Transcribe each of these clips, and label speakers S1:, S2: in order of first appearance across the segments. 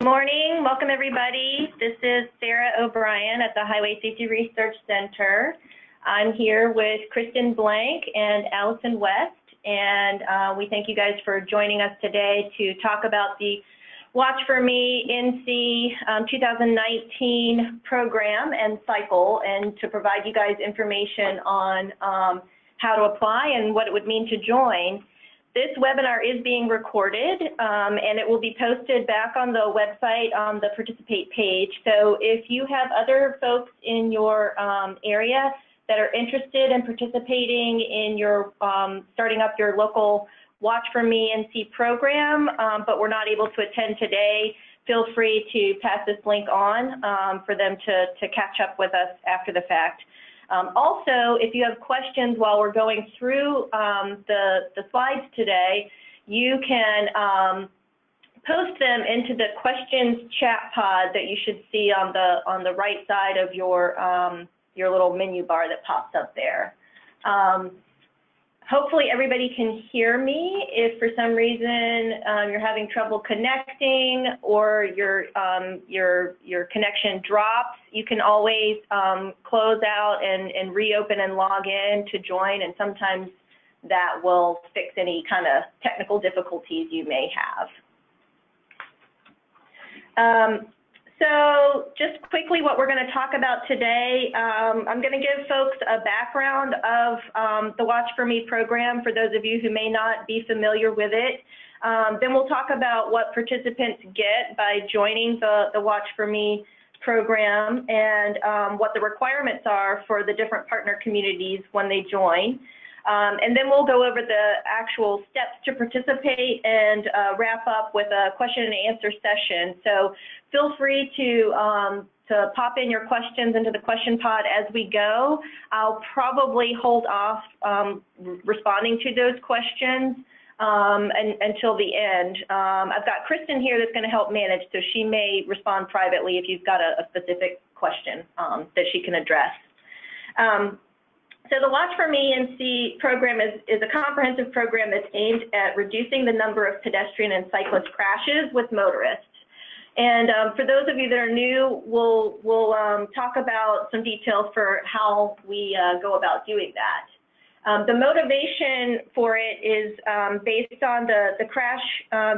S1: Good morning. Welcome, everybody. This is Sarah O'Brien at the Highway Safety Research Center. I'm here with Kristen Blank and Allison West, and we thank you guys for joining us today to talk about the Watch for Me NC 2019 program and cycle, and to provide you guys information on how to apply and what it would mean to join. This webinar is being recorded, and it will be posted back on the website on the participate page. So if you have other folks in your area that are interested in participating in your starting up your local Watch for Me NC program, but we're not able to attend today, feel free to pass this link on for them to catch up with us after the fact. Also, if you have questions while we're going through the slides today, you can post them into the questions chat pod that you should see on the right side of your little menu bar that pops up there. Hopefully everybody can hear me. If for some reason you're having trouble connecting or your connection drops, you can always close out and reopen and log in to join, and sometimes that will fix any kind of technical difficulties you may have. So just quickly what we're going to talk about today, I'm going to give folks a background of the Watch for Me program for those of you who may not be familiar with it. Then we'll talk about what participants get by joining the Watch for Me program and what the requirements are for the different partner communities when they join. And then we'll go over the actual steps to participate and wrap up with a question and answer session. So feel free to pop in your questions into the question pod as we go. I'll probably hold off responding to those questions until the end. I've got Kristen here that's going to help manage, so she may respond privately if you've got a specific question that she can address. So the Watch for Me NC program is a comprehensive program that's aimed at reducing the number of pedestrian and cyclist crashes with motorists. And for those of you that are new, we'll talk about some details for how we go about doing that. The motivation for it is based on the crash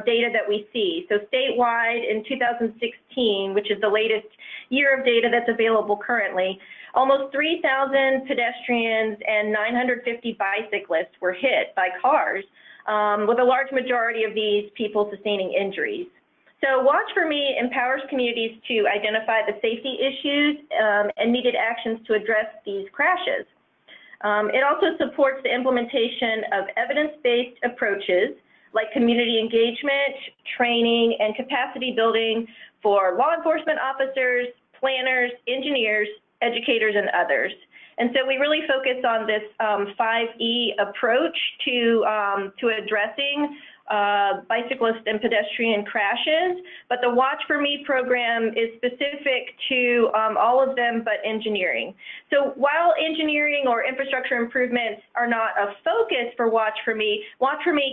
S1: data that we see. So statewide in 2016, which is the latest year of data that's available currently, almost 3,000 pedestrians and 950 bicyclists were hit by cars, with a large majority of these people sustaining injuries. So Watch for Me empowers communities to identify the safety issues and needed actions to address these crashes. It also supports the implementation of evidence-based approaches like community engagement, training, and capacity building for law enforcement officers, planners, engineers, educators, and others. And so we really focus on this 5E approach to addressing bicyclist and pedestrian crashes, but the Watch for Me program is specific to all of them but engineering. So while engineering or infrastructure improvements are not a focus for Watch for Me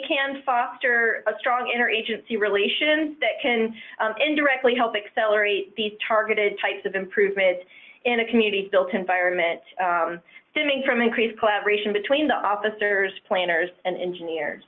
S1: can foster a strong interagency relations that can indirectly help accelerate these targeted types of improvements in a community's built environment, stemming from increased collaboration between the officers, planners, and engineers.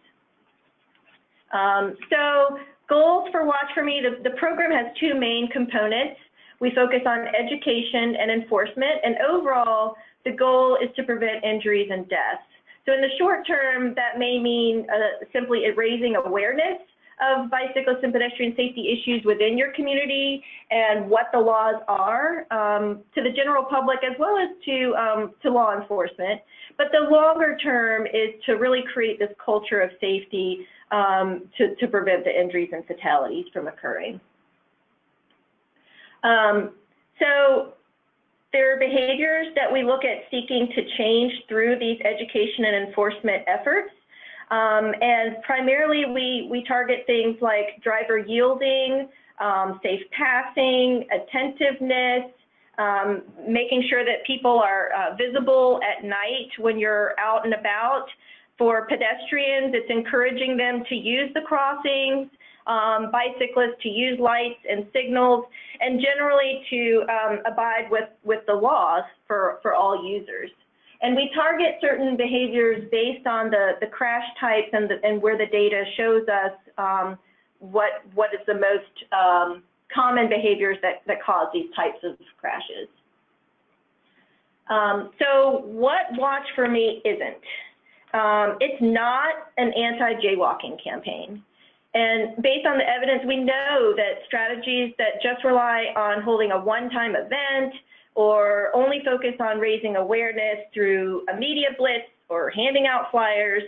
S1: So goals for Watch for Me, the program has two main components. We focus on education and enforcement, and overall, the goal is to prevent injuries and deaths. So in the short term, that may mean simply raising awareness of bicyclist and pedestrian safety issues within your community and what the laws are to the general public as well as to law enforcement. But the longer term is to really create this culture of safety to prevent the injuries and fatalities from occurring. So there are behaviors that we look at seeking to change through these education and enforcement efforts. And primarily we target things like driver yielding, safe passing, attentiveness, making sure that people are visible at night when you're out and about. For pedestrians, it's encouraging them to use the crossings, bicyclists to use lights and signals, and generally to abide with the laws for all users. And we target certain behaviors based on the crash types and where the data shows us what is the most common behaviors that cause these types of crashes. So what Watch for Me isn't? It's not an anti-jaywalking campaign. And based on the evidence, we know that strategies that just rely on holding a one-time event or only focus on raising awareness through a media blitz or handing out flyers,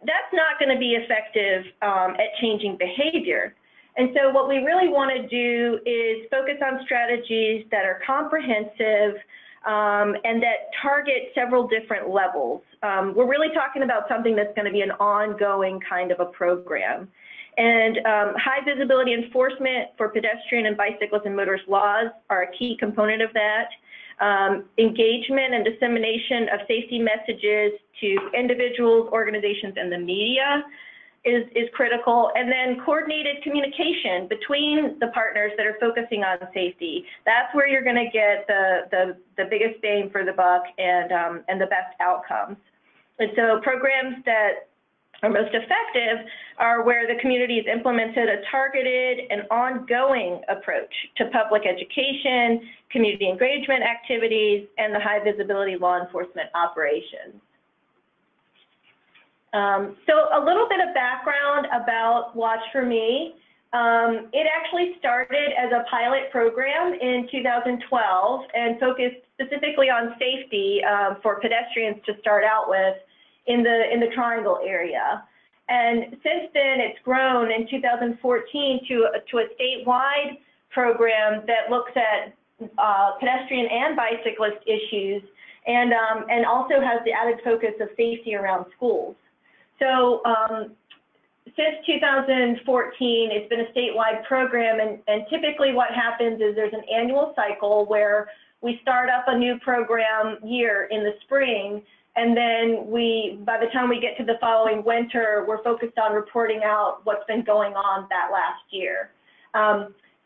S1: that's not going to be effective at changing behavior. And so what we really want to do is focus on strategies that are comprehensive and that target several different levels. We're really talking about something that's going to be an ongoing kind of a program. And high visibility enforcement for pedestrian and bicyclist and motorist laws are a key component of that. Engagement and dissemination of safety messages to individuals, organizations, and the media is critical. And then coordinated communication between the partners that are focusing on safety. That's where you're going to get the biggest bang for the buck and the best outcomes. And so programs that are most effective are where the community has implemented a targeted and ongoing approach to public education, community engagement activities, and the high visibility law enforcement operations. So a little bit of background about Watch for Me. It actually started as a pilot program in 2012 and focused specifically on safety for pedestrians to start out with in the Triangle area. And since then, it's grown in 2014 to a statewide program that looks at pedestrian and bicyclist issues and also has the added focus of safety around schools. So since 2014, it's been a statewide program, and typically what happens is there's an annual cycle where we start up a new program year in the spring, and then by the time we get to the following winter, we're focused on reporting out what's been going on that last year.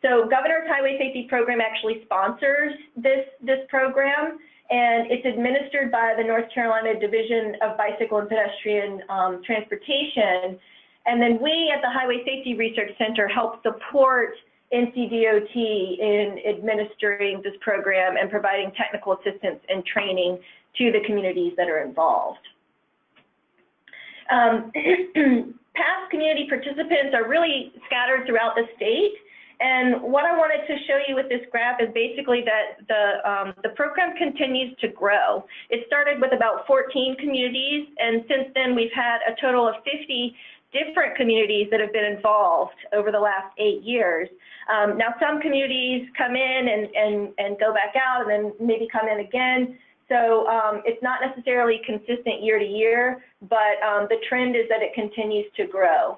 S1: So Governor's Highway Safety Program actually sponsors this program, and it's administered by the North Carolina Division of Bicycle and Pedestrian Transportation. And then we at the Highway Safety Research Center help support NCDOT in administering this program and providing technical assistance and training to the communities that are involved. Past community participants are really scattered throughout the state. And what I wanted to show you with this graph is basically that the program continues to grow. It started with about 14 communities, and since then we've had a total of 50 different communities that have been involved over the last 8 years. Now some communities come in and go back out and then maybe come in again. So it's not necessarily consistent year to year, but the trend is that it continues to grow.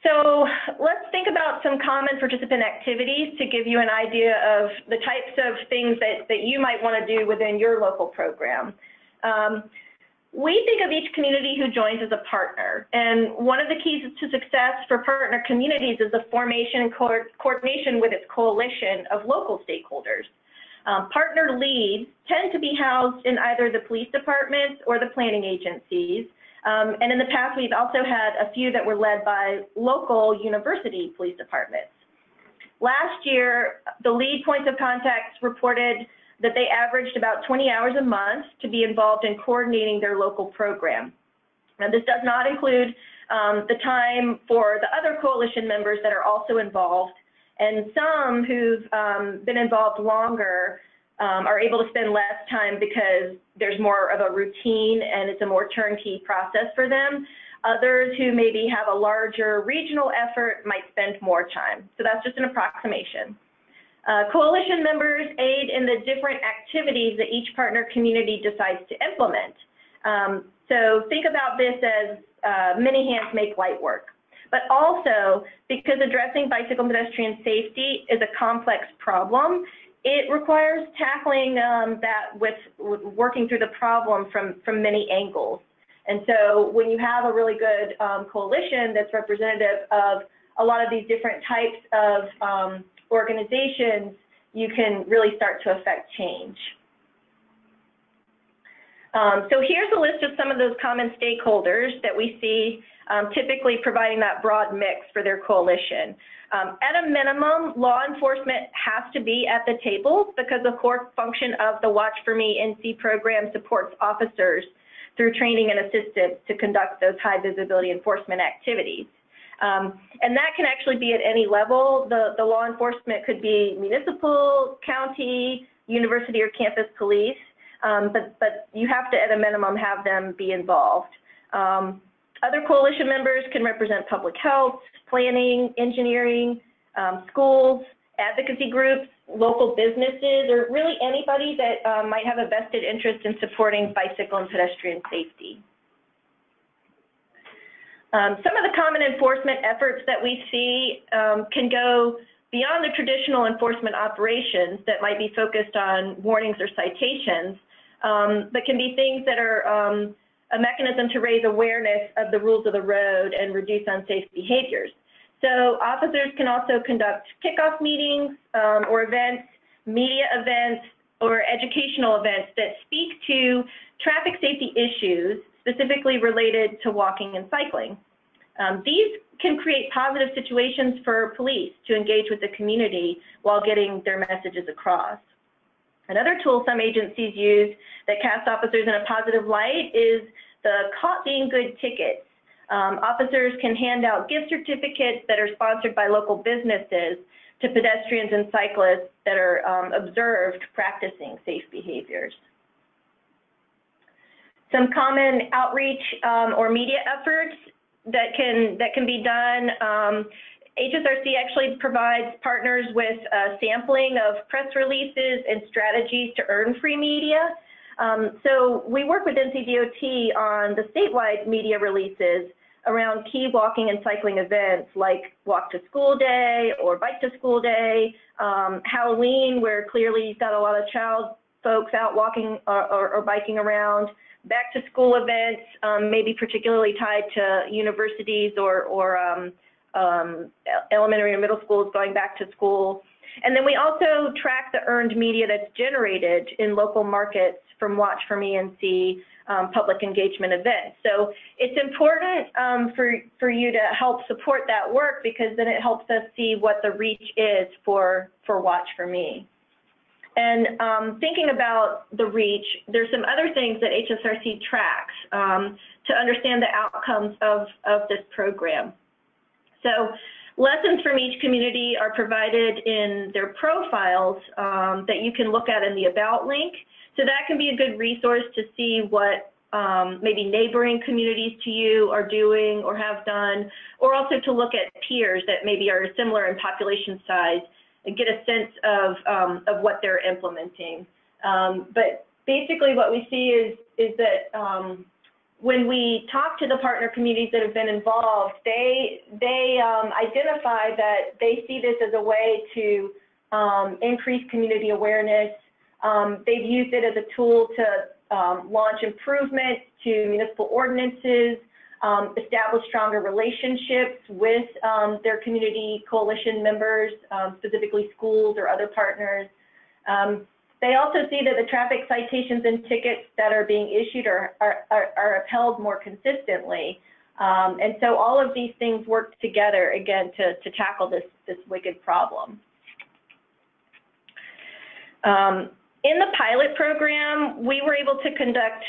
S1: So let's think about some common participant activities to give you an idea of the types of things that you might want to do within your local program. We think of each community who joins as a partner, and one of the keys to success for partner communities is the formation and coordination with its coalition of local stakeholders. Partner leads tend to be housed in either the police departments or the planning agencies. And in the past, we've also had a few that were led by local university police departments. Last year, the lead points of contact reported that they averaged about 20 hours a month to be involved in coordinating their local program. Now, this does not include the time for the other coalition members that are also involved, and some who've been involved longer are able to spend less time because there's more of a routine and it's a more turnkey process for them. Others who maybe have a larger regional effort might spend more time. So that's just an approximation. Coalition members aid in the different activities that each partner community decides to implement. So think about this as many hands make light work. But also, because addressing bicycle and pedestrian safety is a complex problem, it requires tackling that with working through the problem from many angles. And so when you have a really good coalition that's representative of a lot of these different types of organizations, you can really start to affect change. So here's a list of some of those common stakeholders that we see typically providing that broad mix for their coalition. At a minimum, law enforcement has to be at the table because the core function of the Watch for Me NC program supports officers through training and assistance to conduct those high visibility enforcement activities. And that can actually be at any level. The law enforcement could be municipal, county, university, or campus police, but you have to, at a minimum, have them be involved. Other coalition members can represent public health, planning, engineering, schools, advocacy groups, local businesses, or really anybody that might have a vested interest in supporting bicycle and pedestrian safety. Some of the common enforcement efforts that we see can go beyond the traditional enforcement operations that might be focused on warnings or citations, but can be things that are a mechanism to raise awareness of the rules of the road and reduce unsafe behaviors. So officers can also conduct kickoff meetings or events, media events, or educational events that speak to traffic safety issues specifically related to walking and cycling. These can create positive situations for police to engage with the community while getting their messages across. Another tool some agencies use that casts officers in a positive light is the Caught Being Good tickets. Officers can hand out gift certificates that are sponsored by local businesses to pedestrians and cyclists that are observed practicing safe behaviors. Some common outreach or media efforts that can be done. HSRC actually provides partners with sampling of press releases and strategies to earn free media. So we work with NCDOT on the statewide media releases around key walking and cycling events like Walk to School Day or Bike to School Day, Halloween, where clearly you've got a lot of child folks out walking or biking around, back to school events, maybe particularly tied to universities or elementary and middle schools going back to school. And then we also track the earned media that's generated in local markets from Watch for Me NC public engagement events. So it's important for you to help support that work because then it helps us see what the reach is for Watch for Me. And thinking about the reach, there's some other things that HSRC tracks to understand the outcomes of this program. So lessons from each community are provided in their profiles that you can look at in the About link. So that can be a good resource to see what maybe neighboring communities to you are doing or have done, or also to look at peers that maybe are similar in population size and get a sense of what they're implementing. But basically what we see is that when we talk to the partner communities that have been involved, they identify that they see this as a way to increase community awareness. They've used it as a tool to launch improvements to municipal ordinances, establish stronger relationships with their community coalition members, specifically schools or other partners. They also see that the traffic citations and tickets that are being issued are upheld more consistently. And so all of these things work together, again, to tackle this wicked problem. In the pilot program, we were able to conduct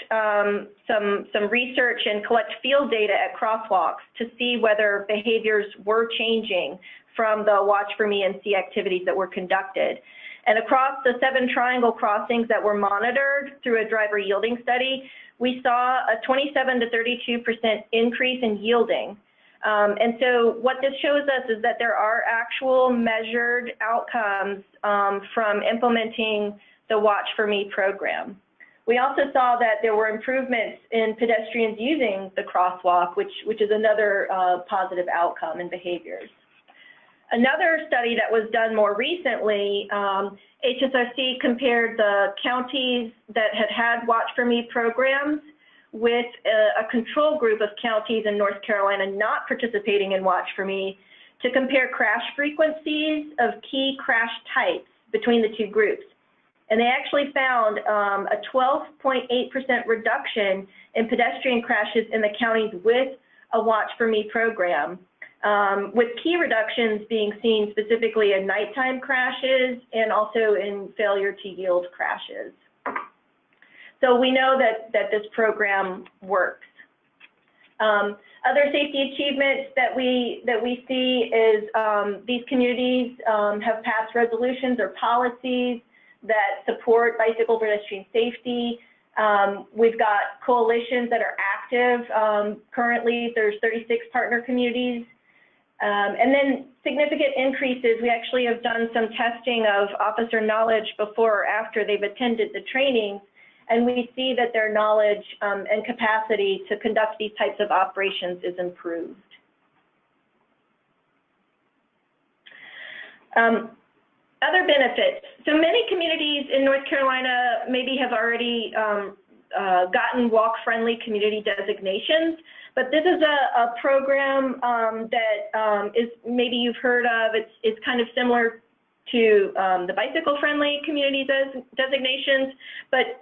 S1: some research and collect field data at crosswalks to see whether behaviors were changing from the Watch for Me NC activities that were conducted. And across the 7 triangle crossings that were monitored through a driver yielding study, we saw a 27 to 32% increase in yielding. And so what this shows us is that there are actual measured outcomes from implementing the Watch for Me program. We also saw that there were improvements in pedestrians using the crosswalk, which is another positive outcome in behaviors. Another study that was done more recently, HSRC compared the counties that had Watch for Me programs with a control group of counties in North Carolina not participating in Watch for Me to compare crash frequencies of key crash types between the two groups. And they actually found a 12.8% reduction in pedestrian crashes in the counties with a Watch for Me program, with key reductions being seen specifically in nighttime crashes and also in failure to yield crashes. So we know that this program works. Other safety achievements that we see is these communities have passed resolutions or policies that support bicycle pedestrian safety. We've got coalitions that are active. Currently, there's 36 partner communities. And then significant increases. We actually have done some testing of officer knowledge before or after they've attended the training, and we see that their knowledge and capacity to conduct these types of operations is improved. Other benefits. So many communities in North Carolina maybe have already gotten walk-friendly community designations, but this is a program that is maybe you've heard of. It's kind of similar to the bicycle-friendly community designations, but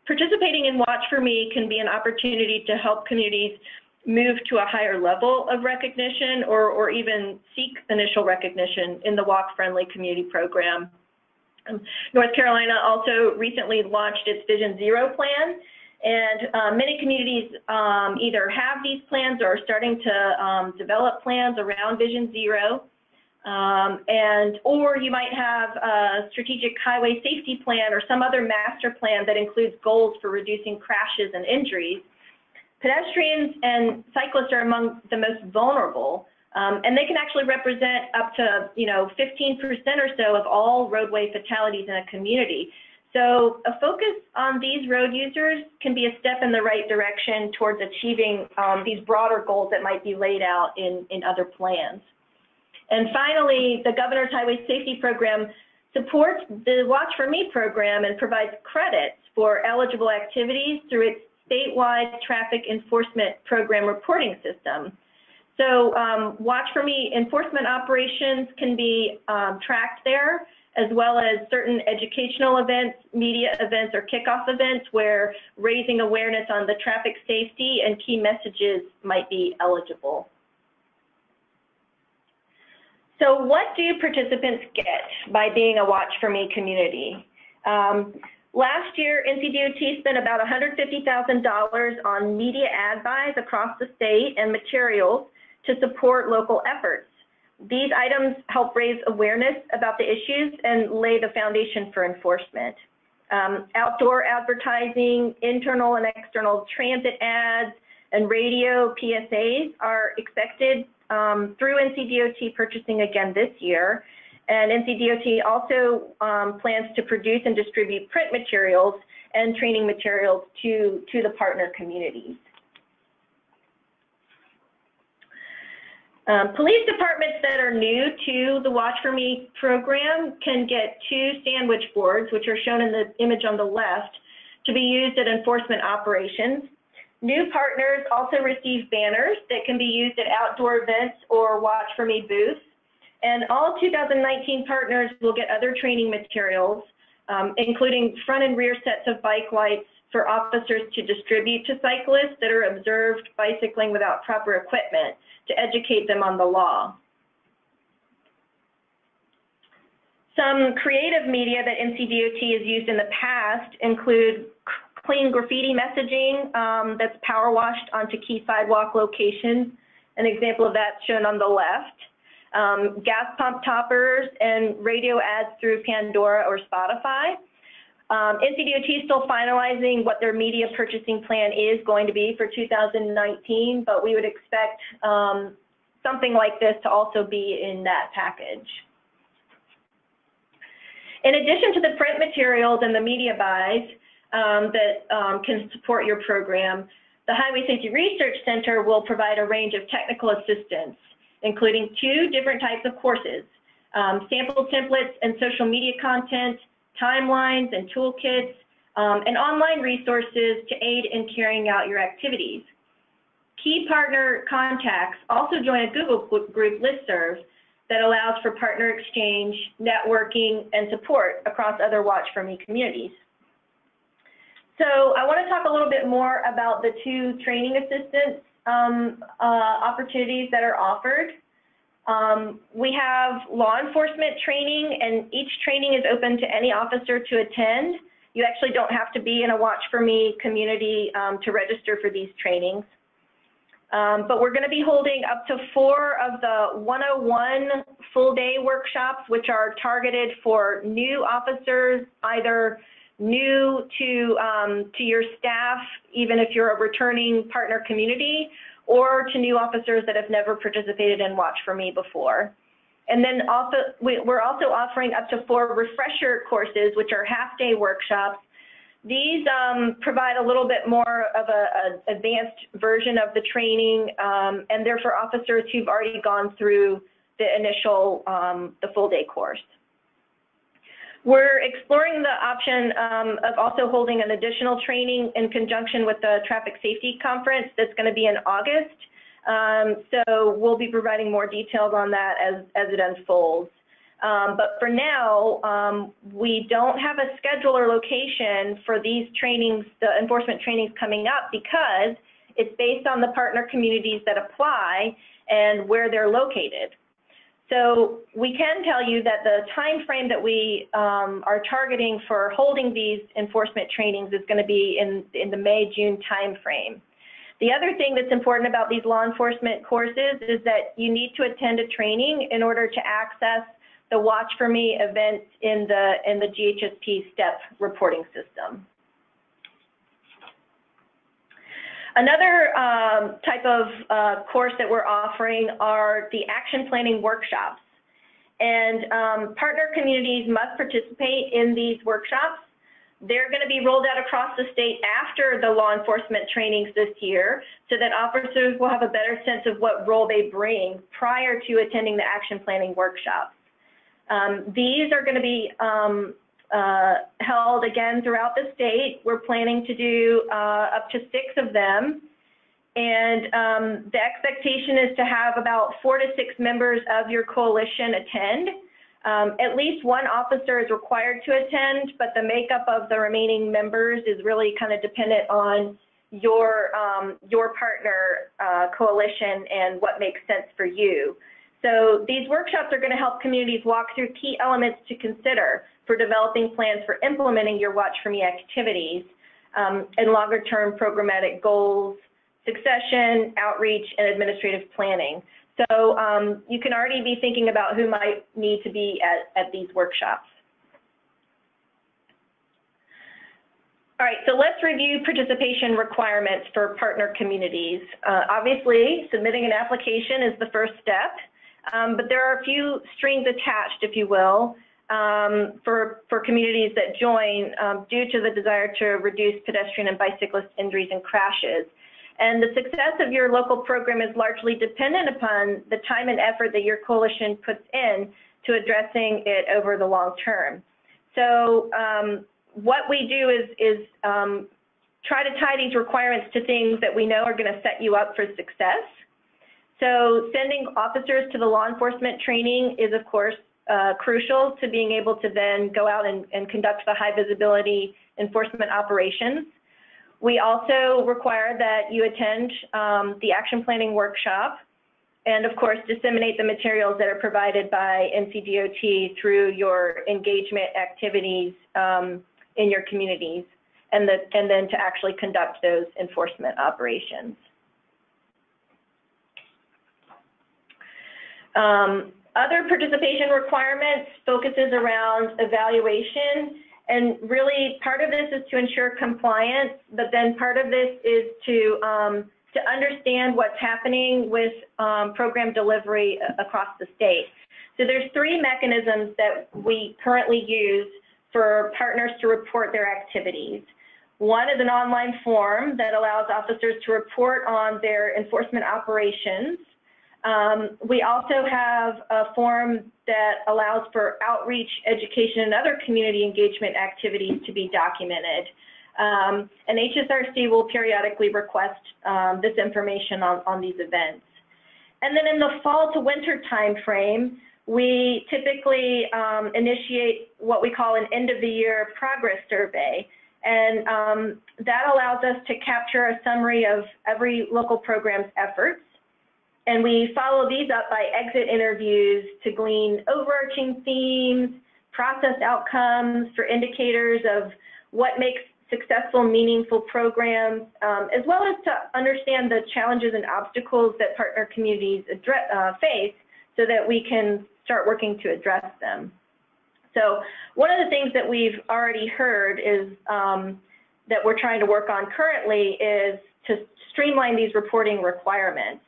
S1: participating in Watch for Me can be an opportunity to help communities move to a higher level of recognition or even seek initial recognition in the walk-friendly community program. North Carolina also recently launched its Vision Zero plan, and many communities either have these plans or are starting to develop plans around Vision Zero. Or you might have a strategic highway safety plan or some other master plan that includes goals for reducing crashes and injuries. Pedestrians and cyclists are among the most vulnerable, and they can actually represent up to 15% or so of all roadway fatalities in a community. So a focus on these road users can be a step in the right direction towards achieving these broader goals that might be laid out in other plans. And finally, the Governor's Highway Safety Program supports the Watch for Me program and provides credits for eligible activities through its statewide traffic enforcement program reporting system. So Watch for Me enforcement operations can be tracked there, as well as certain educational events, media events, or kickoff events where raising awareness on the traffic safety and key messages might be eligible. So what do participants get by being a Watch for Me community? Last year, NCDOT spent about $150,000 on media ad buys across the state and materials to support local efforts. These items help raise awareness about the issues and lay the foundation for enforcement. Outdoor advertising, internal and external transit ads, and radio PSAs are expected through NCDOT purchasing again this year. And NCDOT also plans to produce and distribute print materials and training materials to the partner communities. Police departments that are new to the Watch for Me program can get 2 sandwich boards, which are shown in the image on the left, to be used at enforcement operations. New partners also receive banners that can be used at outdoor events or Watch for Me booths. And all 2019 partners will get other training materials, including front and rear sets of bike lights for officers to distribute to cyclists that are observed bicycling without proper equipment to educate them on the law. Some creative media that NCDOT has used in the past include clean graffiti messaging that's power washed onto key sidewalk locations. An example of that shown on the left. Gas pump toppers and radio ads through Pandora or Spotify. NCDOT is still finalizing what their media purchasing plan is going to be for 2019, but we would expect something like this to also be in that package. In addition to the print materials and the media buys that can support your program, the Highway Safety Research Center will provide a range of technical assistance, including 2 different types of courses, sample templates and social media content, timelines and toolkits, and online resources to aid in carrying out your activities. Key partner contacts also join a Google group listserv that allows for partner exchange, networking, and support across other Watch For Me communities. So I want to talk a little bit more about the 2 training assistance opportunities that are offered. We have law enforcement training, and each training is open to any officer to attend. You actually don't have to be in a Watch For Me community to register for these trainings. But we're going to be holding up to 4 of the 101 full-day workshops, which are targeted for new officers, either new to your staff, even if you're a returning partner community, or to new officers that have never participated in Watch For Me before. And then also, we're also offering up to 4 refresher courses, which are half-day workshops. These provide a little bit more of an advanced version of the training, and they're for officers who've already gone through the initial, the full-day course. We're exploring the option of also holding an additional training in conjunction with the Traffic Safety Conference that's going to be in August. So we'll be providing more details on that as it unfolds. But for now, we don't have a schedule or location for these trainings, the enforcement trainings coming up, because it's based on the partner communities that apply and where they're located. So we can tell you that the time frame that we are targeting for holding these enforcement trainings is going to be in the May-June time frame. The other thing that's important about these law enforcement courses is that you need to attend a training in order to access the Watch For Me events in the GHSP STEP reporting system. Another type of course that we're offering are the action planning workshops. And partner communities must participate in these workshops. They're going to be rolled out across the state after the law enforcement trainings this year, so that officers will have a better sense of what role they bring prior to attending the action planning workshops. These are going to be held again throughout the state. We're planning to do up to 6 of them. And the expectation is to have about 4 to 6 members of your coalition attend. At least 1 officer is required to attend, but the makeup of the remaining members is really kind of dependent on your partner coalition and what makes sense for you. So these workshops are going to help communities walk through key elements to consider for developing plans for implementing your Watch For Me activities and longer-term programmatic goals, succession, outreach, and administrative planning. So you can already be thinking about who might need to be at these workshops. All right, so let's review participation requirements for partner communities. Obviously, submitting an application is the first step, but there are a few strings attached, if you will, for communities that join due to the desire to reduce pedestrian and bicyclist injuries and crashes. And the success of your local program is largely dependent upon the time and effort that your coalition puts in to addressing it over the long term. So what we do is try to tie these requirements to things that we know are going to set you up for success. So sending officers to the law enforcement training is, of course, crucial to being able to then go out and conduct the high visibility enforcement operations. We also require that you attend the action planning workshop and, of course, disseminate the materials that are provided by NCDOT through your engagement activities in your communities, and then to actually conduct those enforcement operations. Other participation requirements focuses around evaluation. And really, part of this is to ensure compliance, but then part of this is to understand what's happening with program delivery across the state. So there's 3 mechanisms that we currently use for partners to report their activities. One is an online form that allows officers to report on their enforcement operations. We also have a form that allows for outreach, education, and other community engagement activities to be documented. And HSRC will periodically request this information on these events. And then in the fall to winter timeframe, we typically initiate what we call an end-of-the-year progress survey. And that allows us to capture a summary of every local program's efforts. And we follow these up by exit interviews to glean overarching themes, process outcomes for indicators of what makes successful, meaningful programs, as well as to understand the challenges and obstacles that partner communities face so that we can start working to address them. So one of the things that we've already heard is that we're trying to work on currently is to streamline these reporting requirements.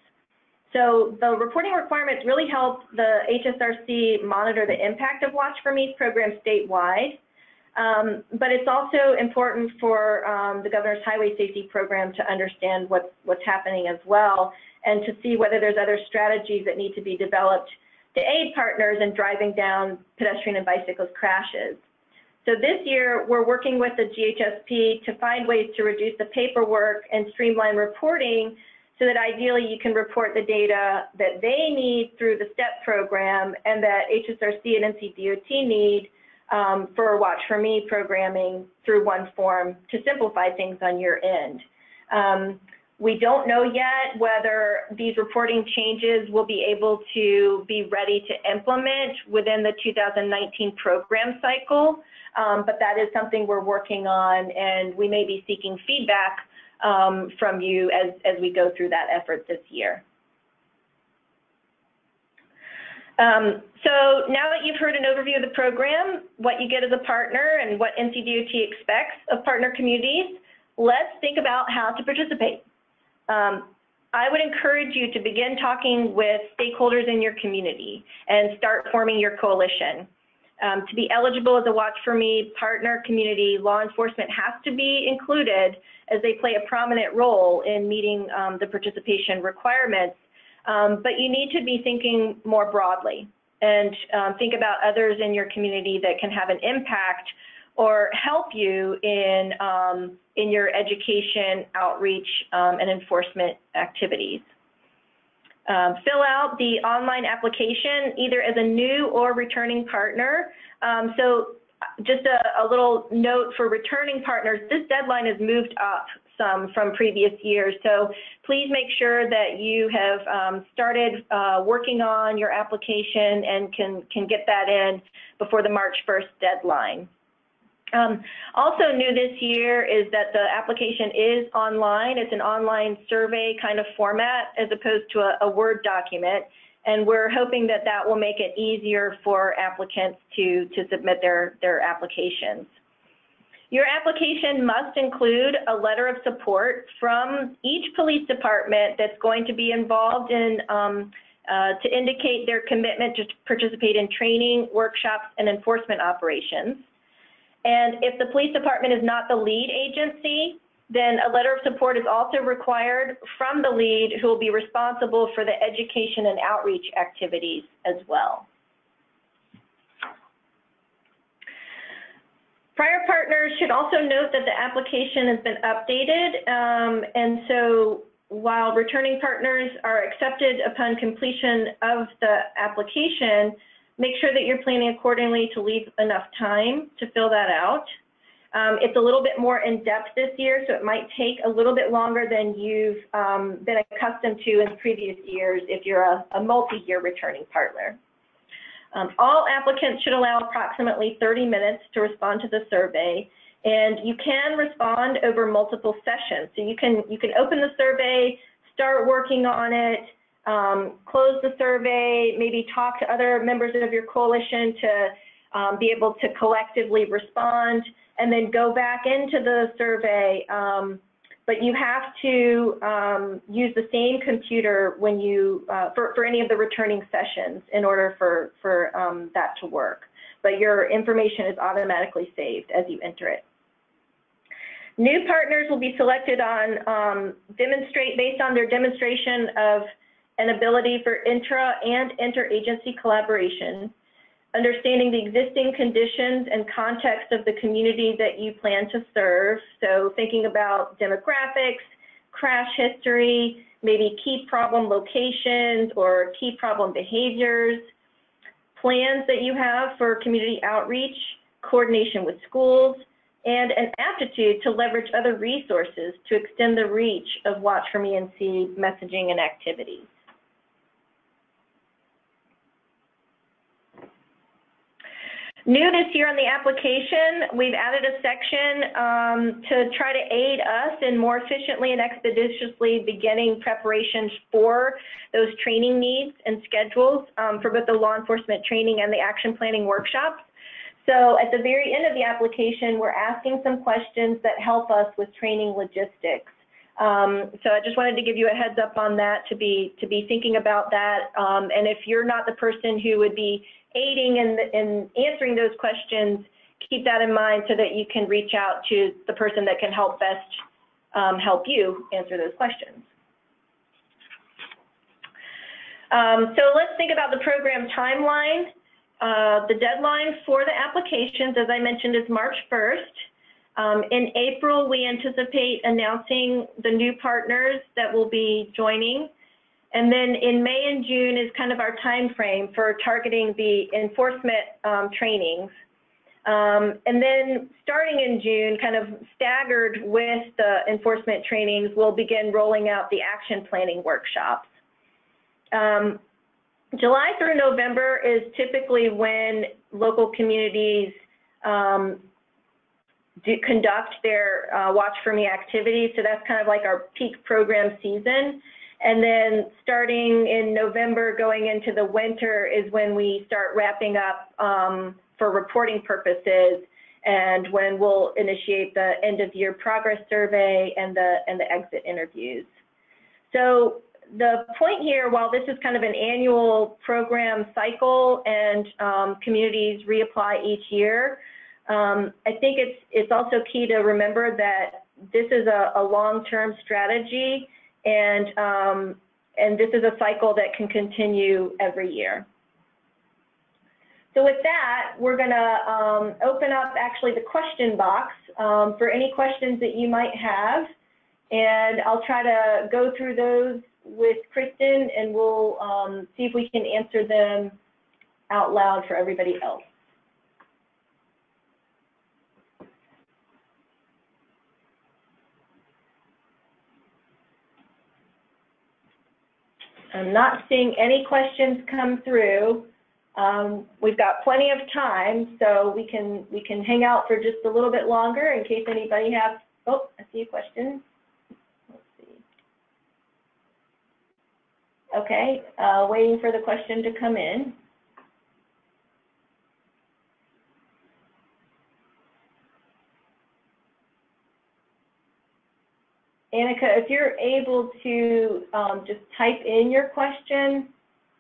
S1: So the reporting requirements really help the HSRC monitor the impact of Watch for Me's programs statewide. But it's also important for the Governor's Highway Safety Program to understand what's happening as well, and to see whether there's other strategies that need to be developed to aid partners in driving down pedestrian and bicyclist crashes. So this year, we're working with the GHSP to find ways to reduce the paperwork and streamline reporting so that ideally you can report the data that they need through the STEP program and that HSRC and NCDOT need for Watch for Me programming through one form to simplify things on your end. We don't know yet whether these reporting changes will be able to be ready to implement within the 2019 program cycle, but that is something we're working on, and we may be seeking feedback from you as we go through that effort this year. So now that you've heard an overview of the program, what you get as a partner, and what NCDOT expects of partner communities, let's think about how to participate. I would encourage you to begin talking with stakeholders in your community and start forming your coalition. To be eligible as a Watch for Me partner community, law enforcement has to be included as they play a prominent role in meeting the participation requirements. But you need to be thinking more broadly and think about others in your community that can have an impact or help you in your education, outreach, and enforcement activities. Fill out the online application either as a new or returning partner. So just a little note for returning partners, this deadline has moved up some from previous years. So please make sure that you have started working on your application and can get that in before the March 1st deadline. Also new this year is that the application is online. It's an online survey kind of format as opposed to a Word document. And we're hoping that that will make it easier for applicants to submit their applications. Your application must include a letter of support from each police department that's going to be involved in to indicate their commitment to participate in training, workshops, and enforcement operations. And if the police department is not the lead agency, then a letter of support is also required from the lead, who will be responsible for the education and outreach activities as well. Prior partners should also note that the application has been updated, and so while returning partners are accepted upon completion of the application, make sure that you're planning accordingly to leave enough time to fill that out. It's a little bit more in-depth this year, so it might take a little bit longer than you've been accustomed to in previous years if you're a multi-year returning partner. All applicants should allow approximately 30 minutes to respond to the survey, and you can respond over multiple sessions. So you can open the survey, start working on it, close the survey, maybe talk to other members of your coalition to be able to collectively respond, and then go back into the survey. But you have to use the same computer when you for any of the returning sessions in order for that to work. But your information is automatically saved as you enter it. New partners will be selected on based on their demonstration of an ability for intra and interagency collaboration, understanding the existing conditions and context of the community that you plan to serve. So thinking about demographics, crash history, maybe key problem locations or key problem behaviors, plans that you have for community outreach, coordination with schools, and an aptitude to leverage other resources to extend the reach of Watch for Me and See messaging and activities. New this year on the application, we've added a section to try to aid us in more efficiently and expeditiously beginning preparations for those training needs and schedules for both the law enforcement training and the action planning workshops. So at the very end of the application, we're asking some questions that help us with training logistics. So I just wanted to give you a heads up on that, to be thinking about that. And if you're not the person who would be aiding in answering those questions, keep that in mind so that you can reach out to the person that can help best help you answer those questions. So let's think about the program timeline. The deadline for the applications, as I mentioned, is March 1st. In April, we anticipate announcing the new partners that will be joining. And then in May and June is kind of our time frame for targeting the enforcement trainings. And then starting in June, kind of staggered with the enforcement trainings, we'll begin rolling out the action planning workshops. July through November is typically when local communities conduct their Watch for Me activities. So that's kind of like our peak program season. And then starting in November, going into the winter is when we start wrapping up for reporting purposes, and when we'll initiate the end of year progress survey and the exit interviews. So the point here, while this is kind of an annual program cycle and communities reapply each year, I think it's also key to remember that this is a long-term strategy, and this is a cycle that can continue every year. So with that, we're going to open up actually the question box for any questions that you might have, and I'll try to go through those with Kristen, and we'll see if we can answer them out loud for everybody else. I'm not seeing any questions come through. We've got plenty of time, so we can hang out for just a little bit longer in case anybody has. Oh, I see a question. Let's see. Okay, waiting for the question to come in. Annika, if you're able to just type in your question,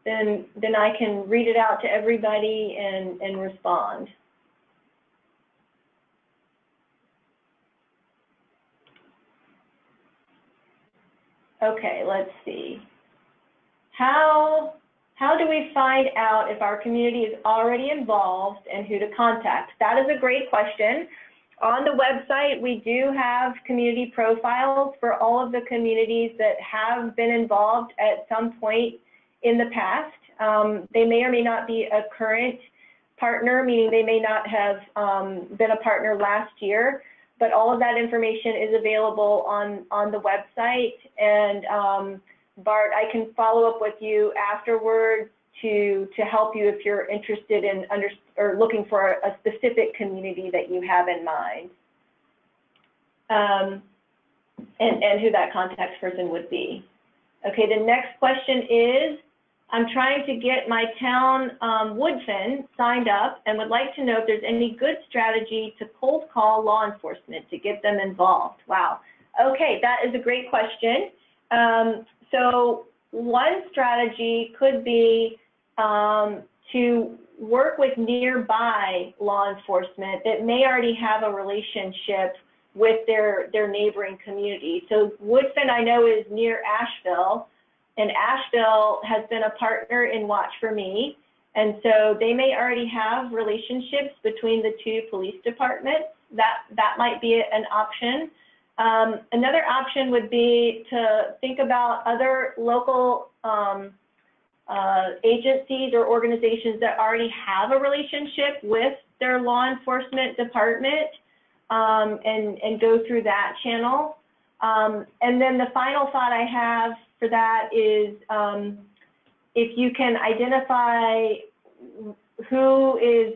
S1: then I can read it out to everybody and respond. Okay, let's see. How do we find out if our community is already involved and who to contact? That is a great question. On the website, we do have community profiles for all of the communities that have been involved at some point in the past. They may or may not be a current partner, meaning they may not have been a partner last year, but all of that information is available on the website. And Bart, I can follow up with you afterwards to help you if you're interested in or looking for a specific community that you have in mind, and who that contact person would be. Okay, the next question is, I'm trying to get my town Woodfin signed up and would like to know if there's any good strategy to cold call law enforcement to get them involved. Wow. Okay, that is a great question. So one strategy could be to work with nearby law enforcement that may already have a relationship with their neighboring community. So Woodfin, I know, is near Asheville, and Asheville has been a partner in Watch for Me. And so they may already have relationships between the two police departments. That might be an option. Another option would be to think about other local agencies or organizations that already have a relationship with their law enforcement department, and go through that channel. And then the final thought I have for that is if you can identify who is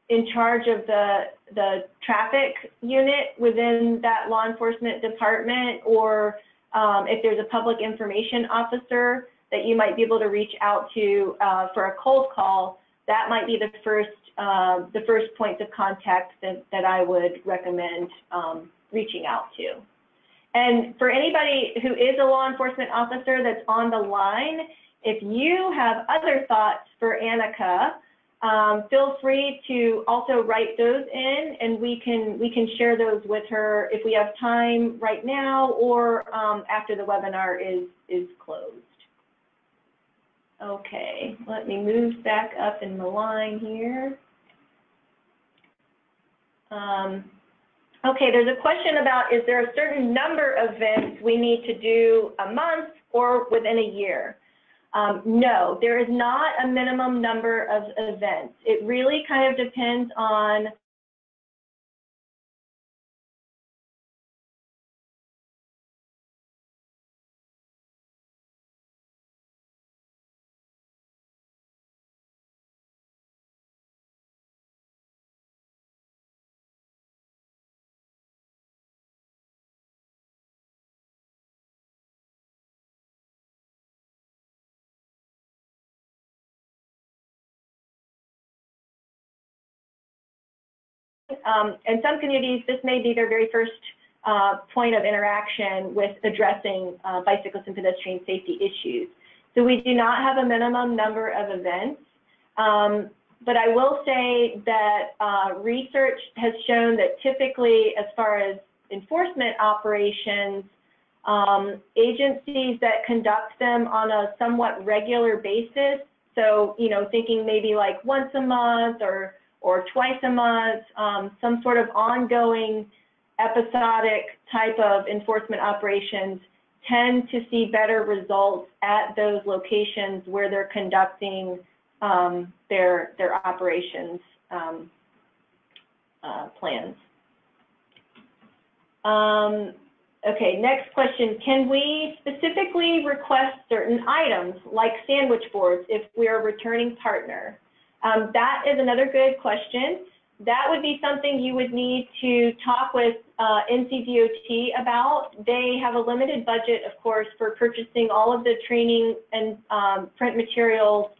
S1: in charge of the traffic unit within that law enforcement department, or if there's a public information officer that you might be able to reach out to for a cold call, that might be the first points of contact that I would recommend reaching out to. And for anybody who is a law enforcement officer that's on the line, if you have other thoughts for Annika, feel free to also write those in, and we can share those with her if we have time right now or after the webinar is closed. Okay, let me move back up in the line here. Okay, there's a question about, is there a certain number of events we need to do a month or within a year? No, there is not a minimum number of events. It really kind of depends on in some communities, this may be their very first point of interaction with addressing bicyclist and pedestrian safety issues. So we do not have a minimum number of events, but I will say that research has shown that typically, as far as enforcement operations, agencies that conduct them on a somewhat regular basis, so, you know, thinking maybe like once a month or twice a month, some sort of ongoing episodic type of enforcement operations tend to see better results at those locations where they're conducting their operations plans. Okay, next question. Can we specifically request certain items like sandwich boards if we are a returning partner? That is another good question. That would be something you would need to talk with NCDOT about. They have a limited budget, of course, for purchasing all of the training and print materials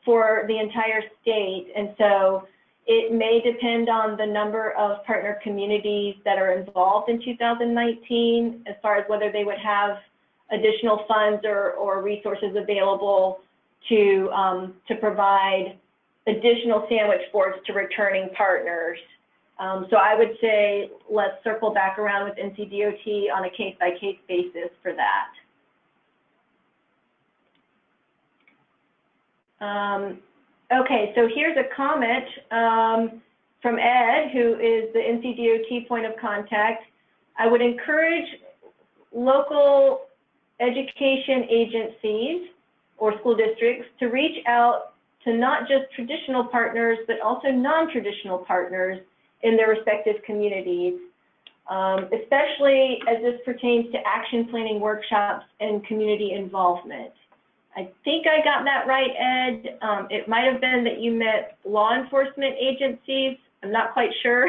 S1: for the entire state. And so it may depend on the number of partner communities that are involved in 2019 as far as whether they would have additional funds or resources available to provide additional sandwich boards to returning partners. So I would say let's circle back around with NCDOT on a case-by-case basis for that. Okay, so here's a comment from Ed, who is the NCDOT point of contact. I would encourage local education agencies or school districts to reach out to not just traditional partners, but also non-traditional partners in their respective communities, especially as this pertains to action planning workshops and community involvement. I think I got that right, Ed. It might have been that you meant law enforcement agencies. I'm not quite sure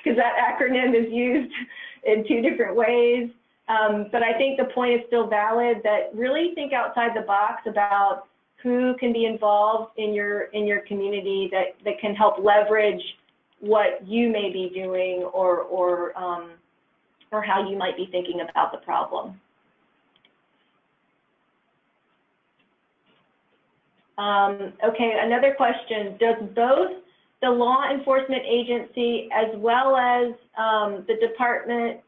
S1: because that acronym is used in two different ways. But I think the point is still valid, that really think outside the box about who can be involved in your community that can help leverage what you may be doing or how you might be thinking about the problem. Okay, another question. Does both the law enforcement agency as well as the department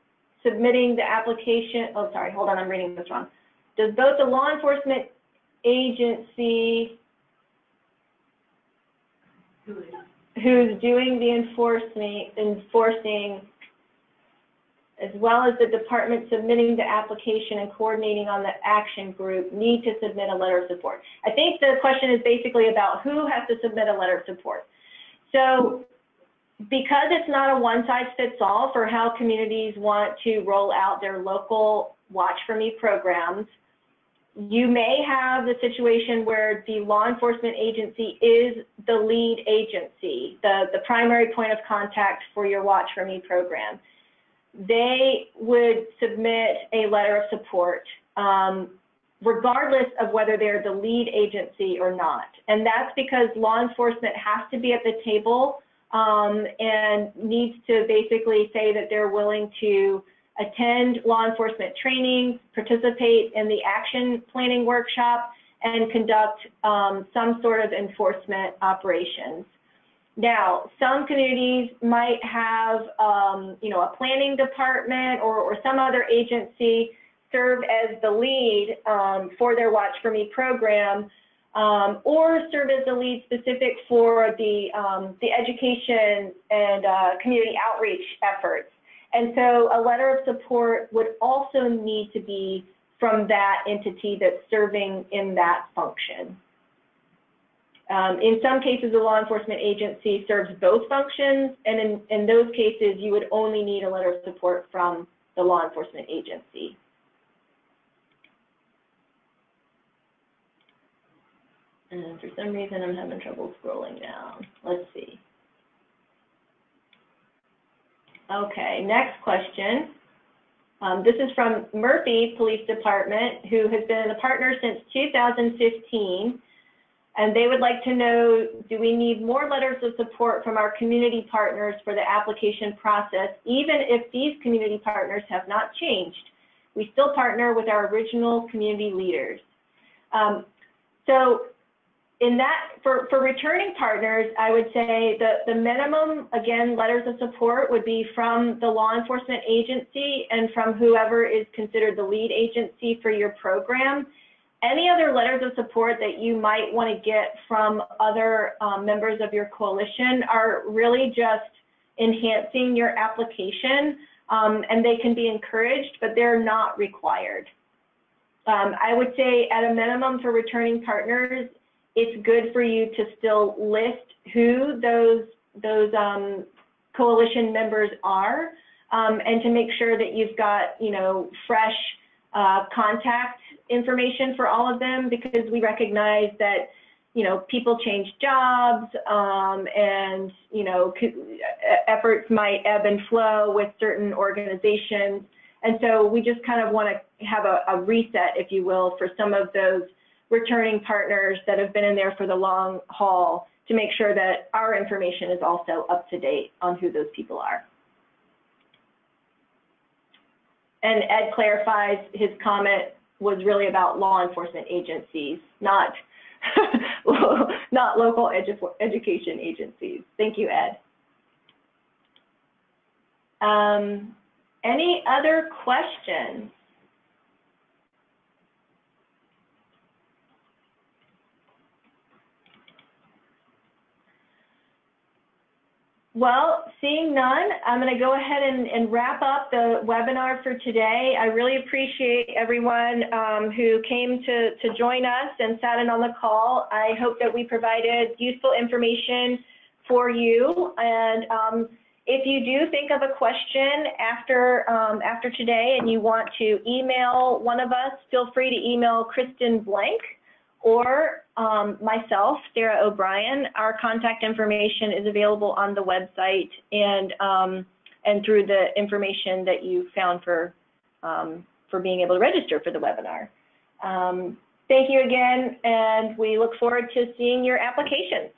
S1: submitting the application, oh, sorry, hold on, I'm reading this wrong. does both the law enforcement agency who's doing the enforcing, as well as the department submitting the application and coordinating on the action group, need to submit a letter of support? I think the question is basically about who has to submit a letter of support. So because it's not a one-size-fits-all for how communities want to roll out their local Watch For Me programs, you may have the situation where the law enforcement agency is the lead agency, the primary point of contact for your Watch For Me program. They would submit a letter of support, regardless of whether they're the lead agency or not. And that's because law enforcement has to be at the table and needs to basically say that they're willing to attend law enforcement training, participate in the action planning workshop, and conduct some sort of enforcement operations. Now, some communities might have, a planning department or some other agency serve as the lead for their Watch For Me program, or serve as the lead specific for the education and community outreach efforts. And so a letter of support would also need to be from that entity that's serving in that function. In some cases, the law enforcement agency serves both functions, and in those cases, you would only need a letter of support from the law enforcement agency. And for some reason, I'm having trouble scrolling down. Let's see. Okay, next question. This is from Murphy Police Department, who has been a partner since 2015. And they would like to know, do we need more letters of support from our community partners for the application process, even if these community partners have not changed? We still partner with our original community leaders. So in that, for returning partners, I would say the minimum, again, letters of support would be from the law enforcement agency and from whoever is considered the lead agency for your program. Any other letters of support that you might want to get from other members of your coalition are really just enhancing your application, and they can be encouraged, but they're not required. I would say at a minimum for returning partners, it's good for you to still list who those coalition members are, and to make sure that you've got, fresh contact information for all of them, because we recognize that, people change jobs, and, efforts might ebb and flow with certain organizations. And so we just kind of want to have a reset, if you will, for some of those returning partners that have been in there for the long haul, to make sure that our information is also up to date on who those people are. And Ed clarifies his comment was really about law enforcement agencies, not, not local education agencies. Thank you, Ed. Any other questions? Well, seeing none, I'm going to go ahead and wrap up the webinar for today. I really appreciate everyone who came to join us and sat in on the call. I hope that we provided useful information for you. And if you do think of a question after today and you want to email one of us, feel free to email Kristen Blank or myself, Sarah O'Brien. Our contact information is available on the website and through the information that you found for being able to register for the webinar. Thank you again, and we look forward to seeing your applications.